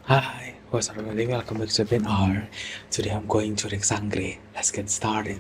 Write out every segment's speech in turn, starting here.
Hi, what's up everybody? Welcome back to BNR. Today I'm going to Sangre. Let's get started.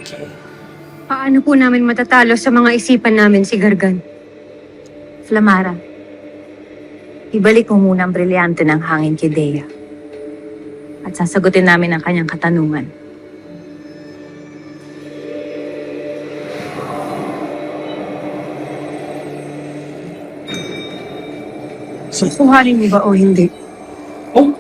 Okay. Paano po namin matatalo sa mga isipan namin si Gargan? Flamara, ibalik mo muna ang brilyante ng hangin kay Dea. At sasagutin namin ang kanyang katanungan. Kukuhanin mo ba o hindi? Oh,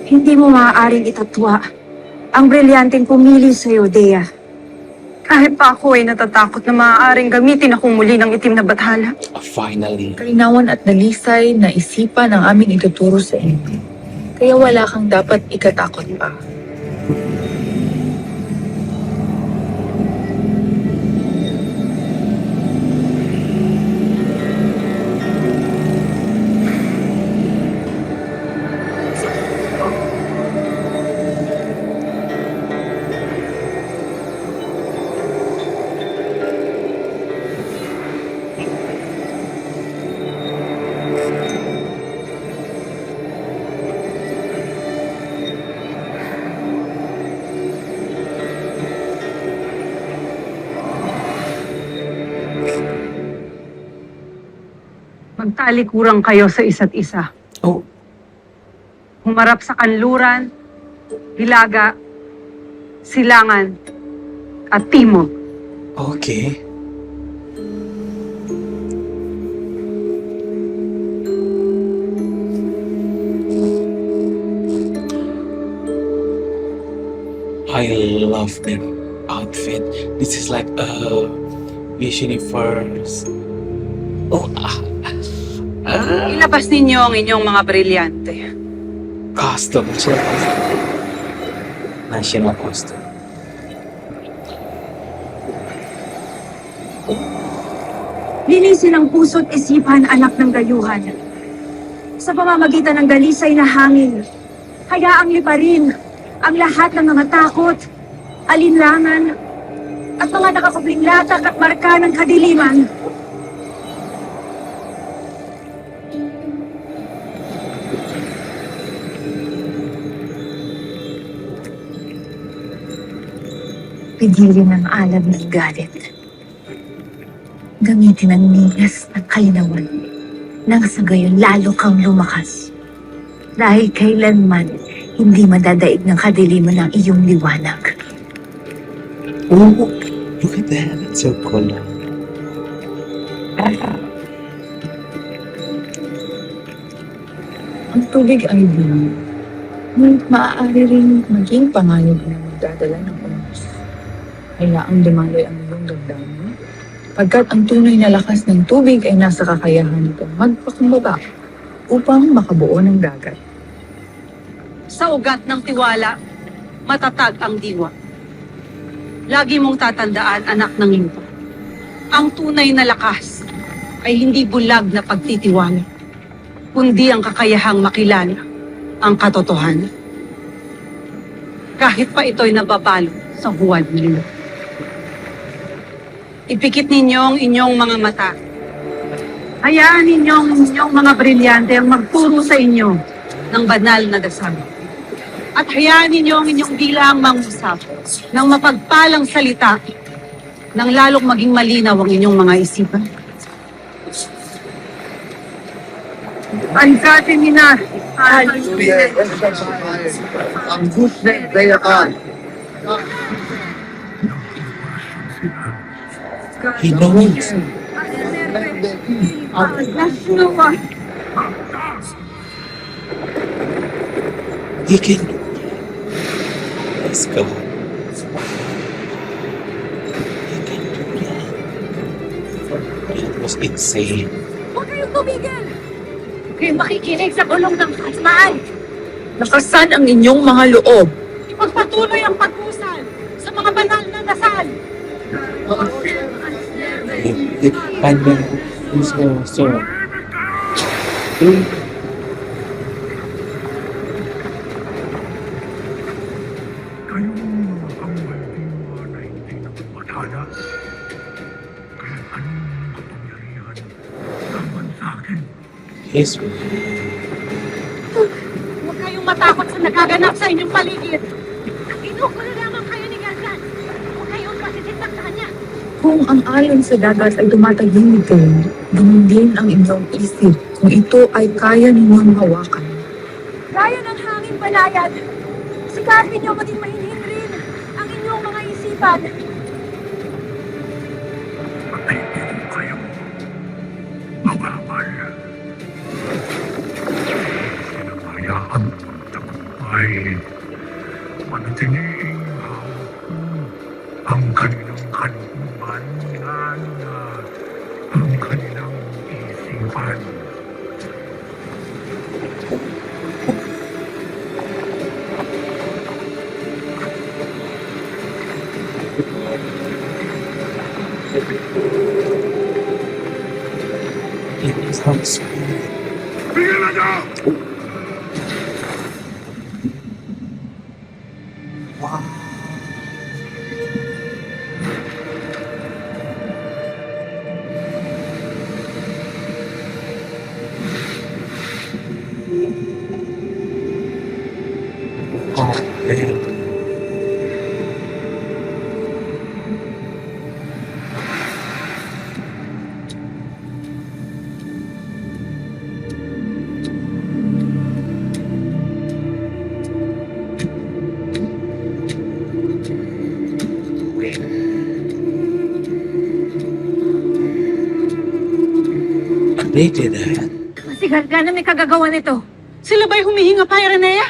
Hindi mo maaaring itatwa ang brilyanteng pumili sa'yo, Dea. Kahit pa ako ay natatakot na maaaring gamitin akong muli ng itim na bathala. finally. Kalinawan at dalisay na isipan ang aming ituturo sa inyo. Kaya wala kang dapat ikatakot pa. Magtalikuran kayo sa isa't isa. Oh, Humarap sa kanluran, hilaga, silangan, at timog. okay. I love that outfit. This is like a Miss Universe. Oh, Ilabas ninyo ang inyong mga brilyante. costume. National costume. Linisin ang puso't isipan, anak ng gayuhan. Sa pamamagitan ng dalisay na hangin, hayaang liparin ang lahat ng mga takot, alinlangan, at mga nakakupling latak at marka ng kadiliman. Pigilin ang alab ng galit. Gamitin ang nigas ng kalinawan nang sa gayon lalo kang lumakas. Dahil kailanman hindi madadaig ng kadiliman ang iyong liwanag. Oh, look at that. That's so cool. Ang tubig ay buhay. Ngunit maaari rin maging pangayog na magdadala ng unos. Hayaang dumaloy ang iyong damdamin. Pagkat ang tunay na lakas ng tubig ay nasa kakayahan nitong magpakumbaba upang makabuo ng dagat. Sa ugat ng tiwala, matatag ang diwa. Lagi mong tatandaan, anak ng lupa. Ang tunay na lakas ay hindi bulag na pagtitiwala, kundi ang kakayahang makilala ang katotohanan. Kahit pa ito'y nababalo sa huwad nilo. Ipikit ninyo ang inyong mga mata. Hayaan ninyong inyong mga brilyante ang magturo sa inyo ng banal na dasal. At hayaan ninyo ang inyong bilang mangusap ng mapagpalang salita nang lalong maging malinaw ang inyong mga isipan. Ansatin nina, Ang gusto na dayakan. He knows. He can. Let's go. He can do that. That was insane. huwag kayong tumigil! Huwag kayong makikinig sa kulong ng kasmaan! Lakasan ang inyong mga loob. Ipagpatuloy ang pag-usal sa mga banal na dasal! Pandang who's so Kayong ang maldiwa na hindi nagpamatala. Kaya ano Yes. Huwag kayong matakot sa nagaganap sa inyong paligid. Inukulo lamang kayo ni Gargan. Huwag kayong pasisitak sa kanya. Kung ang alon sa dagat ay tumatahimik kayo, ganun din ang inyong isip kung ito ay kaya ninyong hawakan. Gaya ng hangin banayad, sikapin niyo maging mahinhin ang inyong mga isipan. Pag-ibig kayo, mga mahal. Pinabayaan ang tagumpay. Manatiling ang kanilang kalooban ang kanilang isipan. It sounds sweet. Bigyan na niyo! Wow. Oh, man. They did that. Si Gargan na may kagagawa nito. Sila ba'y humihinga pa, Irenea?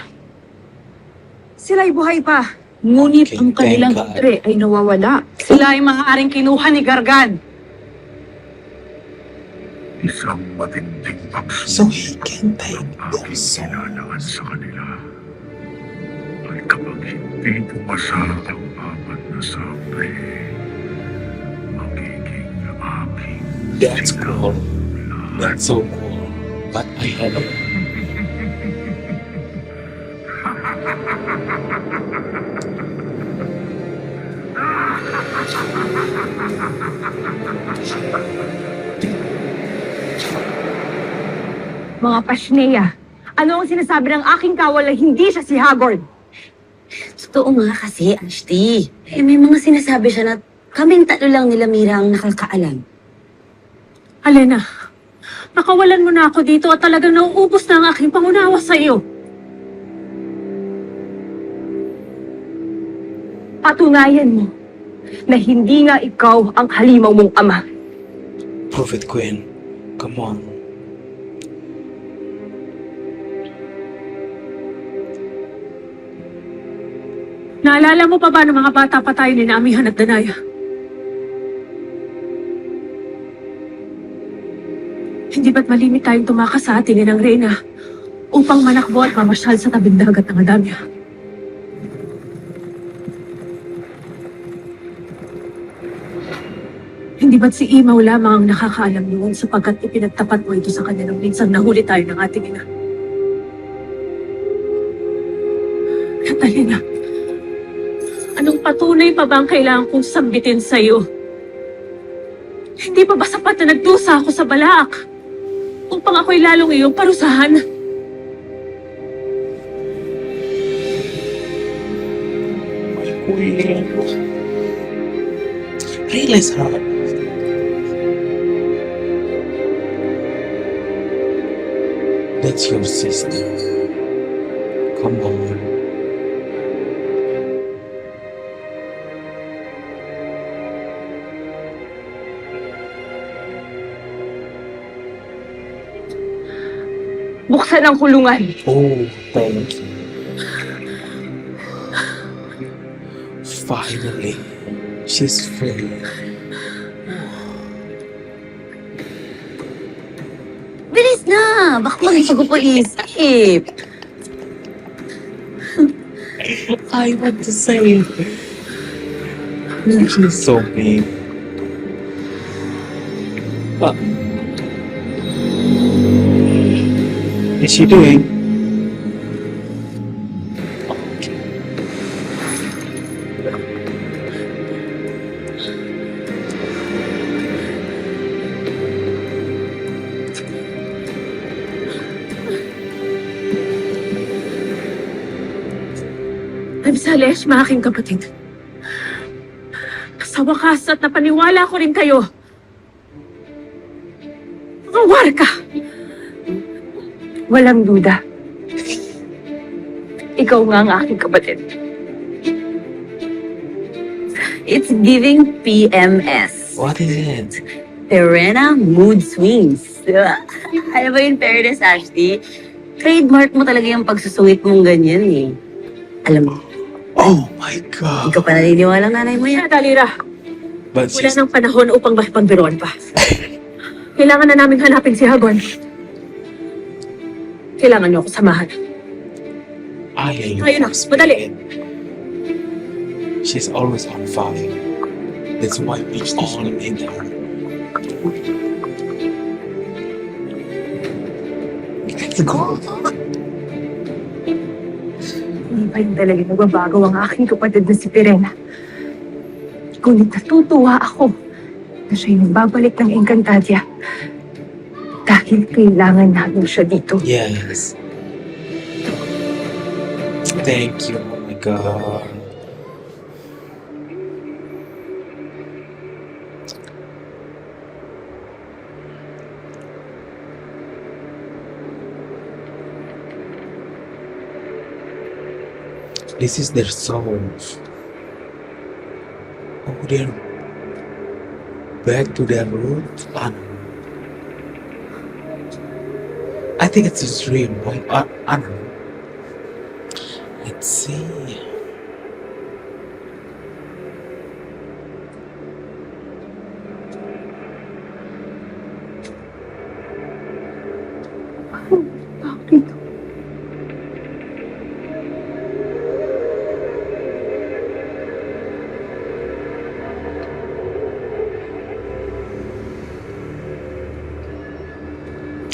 Sila'y buhay pa. Ngunit Okay, ang kanilang thank God. putre ay nawawala. Sila ay maaaring kinuha ni Gargan. Isang matinding So pagsubok he can take ang their aking soul. kinalaan sa kanila. Ay kapag hindi pumasa ang apat na sabre, magiging aking That's silang cool. That's so cool. But I had a Mga Pashnea, ano ang sinasabi ng aking kawal na hindi siya si Hagord? Totoo nga kasi, Ashti. May mga sinasabi siya na kaming tatlo lang nila Mira ang nakakaalam. Alena, nakawalan mo na ako dito at talagang nauubos na ang aking pangunawa sa iyo. Patunayan mo na hindi nga ikaw ang halimaw mong ama. prove it, Queen. Come on. Naalala mo pa ba ng mga bata pa tayo ni Amihan at Danaya? Hindi ba't malimit tayong tumakas sa atin ng Reyna upang manakbo at mamasyal sa tabing dagat ng Adamya? Hindi ba't si Imaw lamang ang nakakaalam noon sapagkat ipinagtapat mo ito sa kanya nung minsang nahuli tayo ng ating ina? Catalina, anong patunay pa ba ang kailangan kong sambitin sa iyo? Hindi pa ba sapat na nagdusa ako sa Balaak upang ako'y lalong iyong parusahan? My Queen. Realize her. That's your sister. Come on. Buksan ang kulungan. Oh, thank you. Finally, she's free. Bilis na! Baka magpago po isip. I want to say, she's so big. Is she doing? Okay. I'm Salesh, mga aking kapatid. Sa wakas at napaniwala ko rin kayo. Mga warka! Walang duda. Ikaw nga ang aking kapatid. It's giving PMS. What is it? Perena Mood Swings. Alam ba yung fairness, Ashley? Trademark mo talaga yung pagsusungit mong ganyan eh. Alam mo, Oh my hindi god. ka pa naniniwalang nanay mo yan. Dalira, But wala she's... nang panahon upang makipagbiruan pa. Kailangan na namin hanapin si Hagon. Kailangan niyo ako samahan. I Ayun na, madali. She's always on fire. That's why we all need her. Let's go. Hindi pa rin talaga nagbabago ang aking kapatid na si Perena. Ngunit natutuwa ako na siya'y nagbabalik ng Encantadia. Dahil kailangan namin siya dito. Yes. Thank you. Oh my god. This is their souls. Oh, they're back to their roots. I think it's a dream. I don't know. Let's see. Bakit?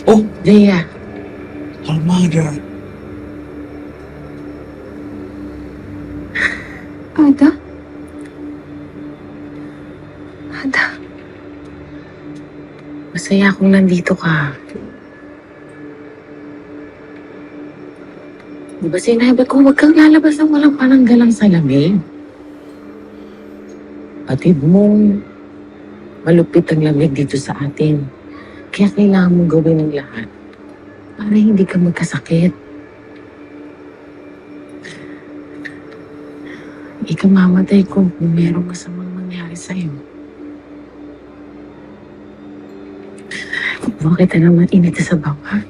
Oh, Leia, her mother. Ada? Ada? masaya akong nandito ka. Di ba sinabi ko huwag kang lalabas ng walang pananggalang salamin? Patid mo, malupit ang lamig dito sa atin. Kaya kailangan mong gawin ang lahat para hindi ka magkasakit. Ikamamatay ko kung merong masamang mangyari sa'yo. Bakit na naman init sa bawah?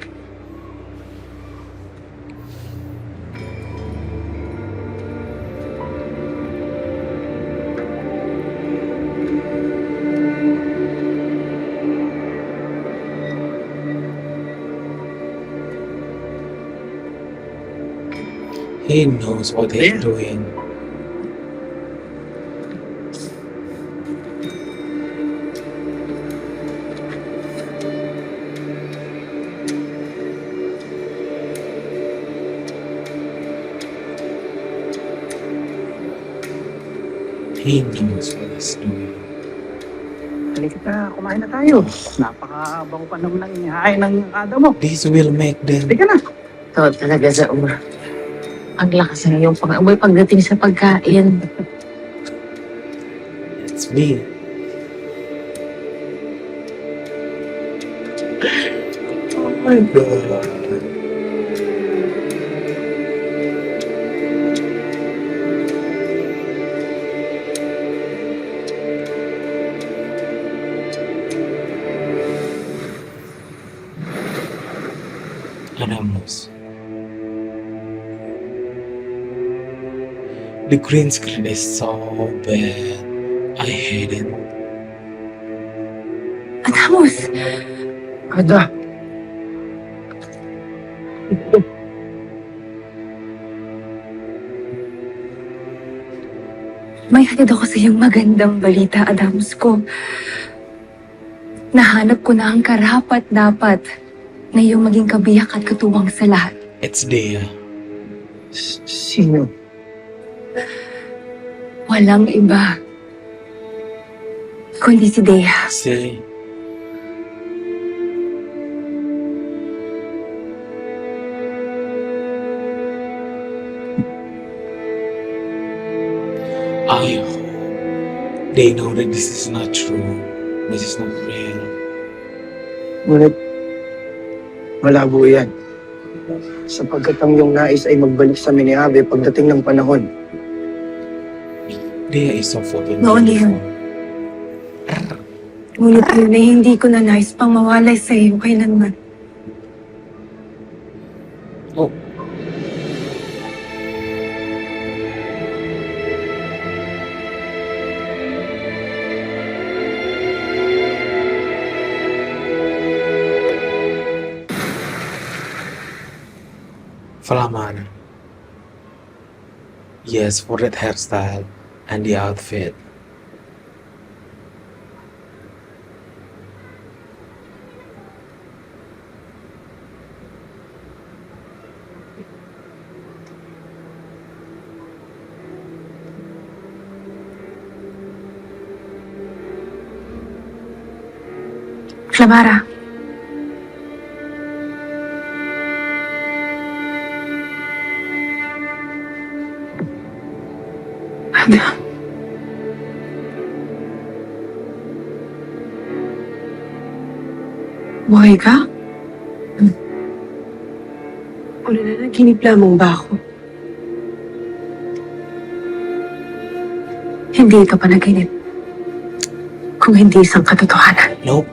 He knows what he's doing. He knows what he's doing. Halika, kumain na tayo. Napakabango pa naman ng ihahay ng ada mo. This will make them. Halika na. Ito talaga sa uma. Ang lakas ng iyong pang-amoy pagdating sa pagkain. It's me. Oh my god. Anonymous. The green screen is so bad. I hate it. Adamos! Ada. May hatid ako sa iyong magandang balita, Adams ko. Nahanap ko na ang karapat-dapat na iyong maging kabiyak at katuwang sa lahat. It's there. Sino? Walang iba, kundi si Dea. See? They know that this is not true. This is not real. Ngunit malabo yan. Sapagkat ang iyong nais ay magbalik sa amin ni Ave pagdating ng panahon. Dia is so fucking Noon yun. beautiful. Ngunit yun ay hindi ko na nais pang mawalay sa iyo kailanman. Oh. Flamana. Yes, for that hairstyle and the outfit. Flamara, ano? Buhay ka? O nananaginip lamang ba ako? Hindi ito panaginip. Kung hindi isang katotohanan. Nope.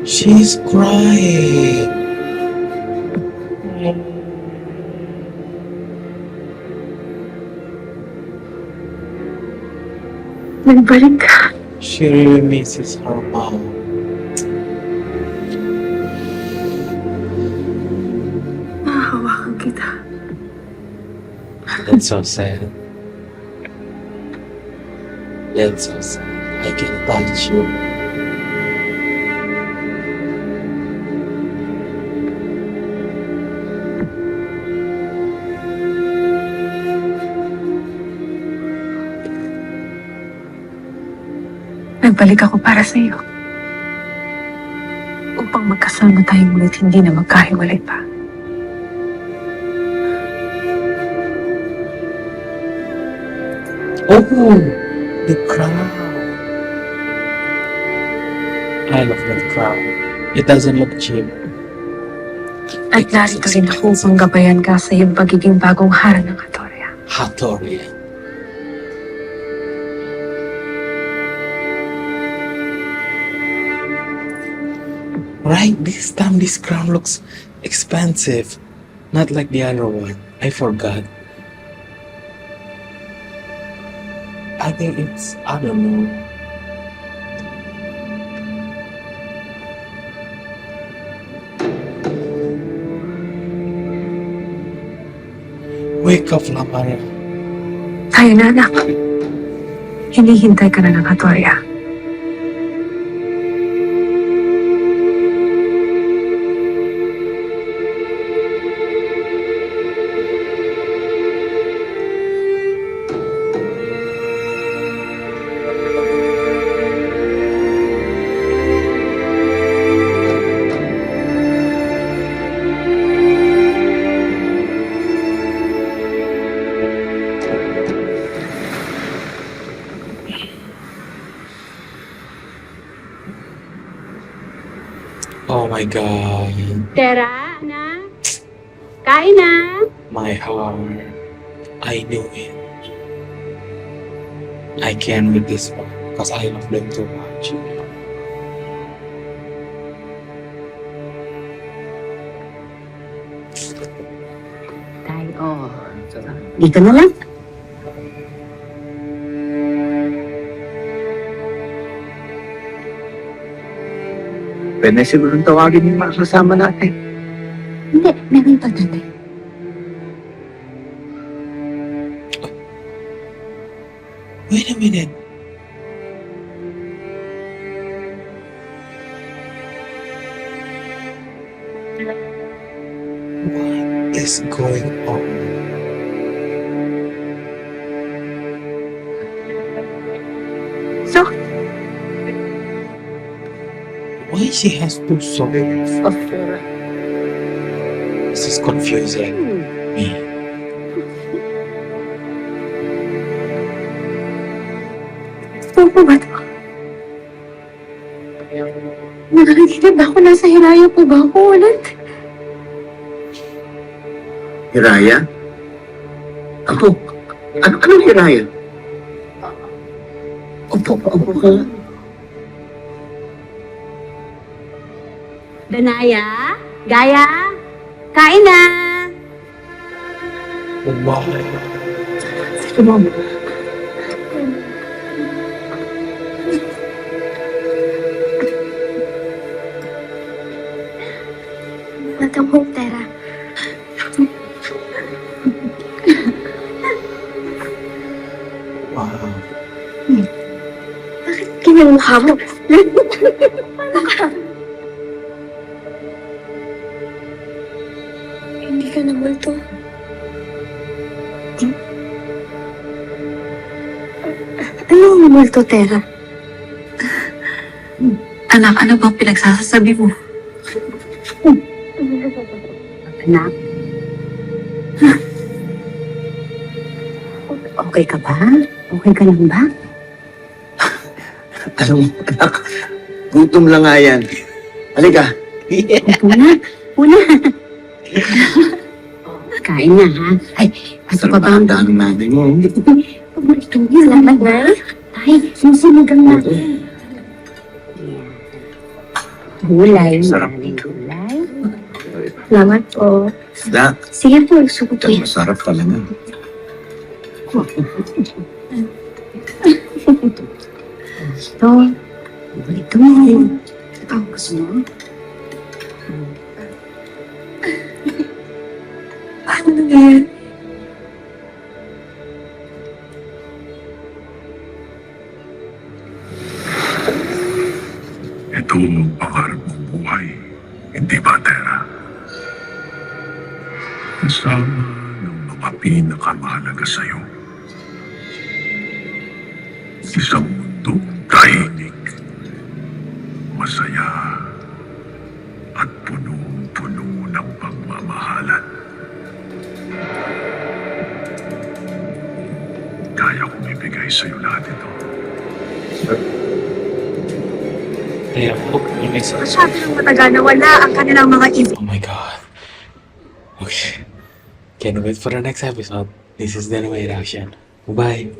She's crying. Nagbalik ka. She really misses her mom. Nahahawakan kita. That's so sad. That's so sad. I can touch you. Nagbalik ako para sa iyo. Upang magkasama tayong ulit, hindi na magkahiwalay pa. Oh, the crown. I love that crown. It doesn't look cheap. At narito rin ako upang gabayan ka sa iyong pagiging bagong hara ng Hatoria. Hattori. Right, this time this crown looks expensive. Not like the other one. I forgot. I think it's, I don't know. Wake up, Lamara. Tayo na, anak. Hinihintay ka na ng Hatoria. Oh my god. Tera, anak. Kain na. My heart. I knew it. I can't with this one because I love them too much. Tayo. Dito na lang. Pwede siguro tawagin yung mga kasama natin. Hindi, meron pa dati. Wait a minute. What is going on? So, she has two souls? This is confusing me. Totoo po ba ito? Nakakaginip na ako. Nasa hiraya po ba ako ulit? Hiraya? Ako? Anong hiraya? Upo ka. Danaya? Gaya? Kain na! Wow. Sige, Mom. Natang Hope, Tera. Wow. Bakit ganyan ang mukha mo? Hindi ka na multo. Ano ang multo, Tera? Anak, ano bang pinagsasasabi mo? Anak? Okay ka ba? Okay ka lang ba? Alam mo, anak, gutom lang nga yan. Halika. Una. Kain na, ha? Ay, aso pa ba ang Ang nanay mo. paborito niyo? Salamat na. Ay, susunugan natin. Gulay. Sarap. maraming gulay. Salamat po. Isda, Sige po, suko po yan. masarap talaga. Ito. Ito mo. Ito ang gusto mo? Paano nangyayari? Ito ang pangarap mong buhay. Hindi ba, Tera? Kasama ng mga pinakamahalaga sa'yo. Isang mundong tahimik, masaya, at punong-puno ng pagmamahalan. Kaya kong ibigay sa'yo lahat ito. Tera, Hope, you make sense. Masyado ng matagal na wala ang kanilang mga Oh my god. Okay. Can't wait for the next episode. This is the reaction. Bye.